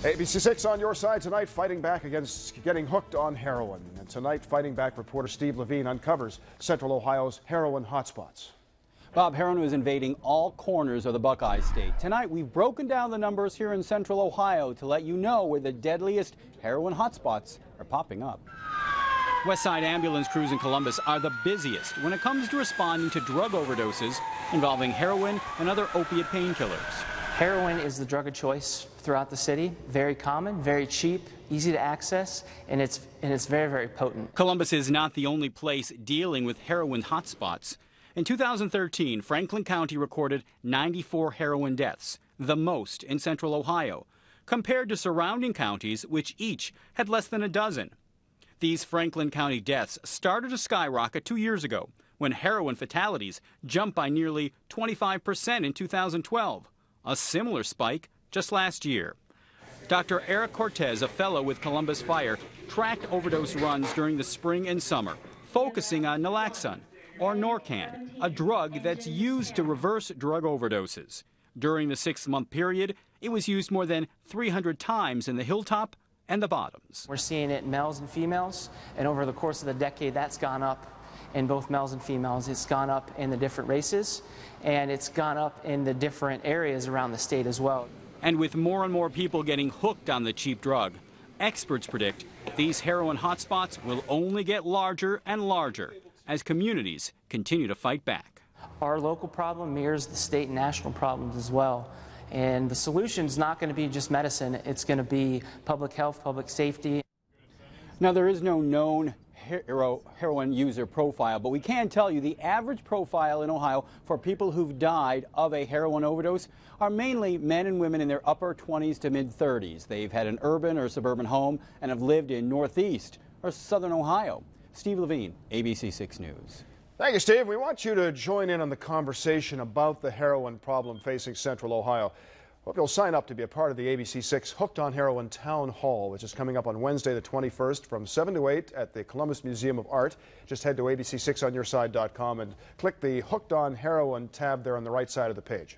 ABC6 on your side tonight, fighting back against getting hooked on heroin. And tonight, fighting back reporter Steve Levine uncovers Central Ohio's heroin hotspots. Bob, heroin was invading all corners of the Buckeye State. Tonight, we've broken down the numbers here in Central Ohio to let you know where the deadliest heroin hotspots are popping up. Westside ambulance crews in Columbus are the busiest when it comes to responding to drug overdoses involving heroin and other opiate painkillers. Heroin is the drug of choice throughout the city. Very common, very cheap, easy to access, and it's very, very potent. Columbus is not the only place dealing with heroin hotspots. In 2013, Franklin County recorded 94 heroin deaths, the most in Central Ohio, compared to surrounding counties which each had less than a dozen. These Franklin County deaths started to skyrocket 2 years ago when heroin fatalities jumped by nearly 25% in 2012. A similar spike just last year. Dr. Eric Cortez, a fellow with Columbus Fire, tracked overdose runs during the spring and summer, focusing on Naloxone, or Narcan, a drug that's used to reverse drug overdoses. During the 6-month period, it was used more than 300 times in the Hilltop and the Bottoms. We're seeing it in males and females, and over the course of the decade, that's gone up in both males and females. It's gone up in the different races, and it's gone up in the different areas around the state as well. And with more and more people getting hooked on the cheap drug, experts predict these heroin hotspots will only get larger and larger as communities continue to fight back. Our local problem mirrors the state and national problems as well. And the solution is not going to be just medicine. It's going to be public health, public safety. Now, there is no known heroin user profile, but we can tell you the average profile in Ohio for people who've died of a heroin overdose are mainly men and women in their upper 20s to mid 30s. They've had an urban or suburban home and have lived in Northeast or Southern Ohio. Steve Levine, ABC6 News. Thank you, Steve. We want you to join in on the conversation about the heroin problem facing Central Ohio. Hope you'll sign up to be a part of the ABC6 Hooked on Heroin Town Hall, which is coming up on Wednesday the 21st from 7 to 8 at the Columbus Museum of Art. Just head to abc6onyourside.com and click the Hooked on Heroin tab there on the right side of the page.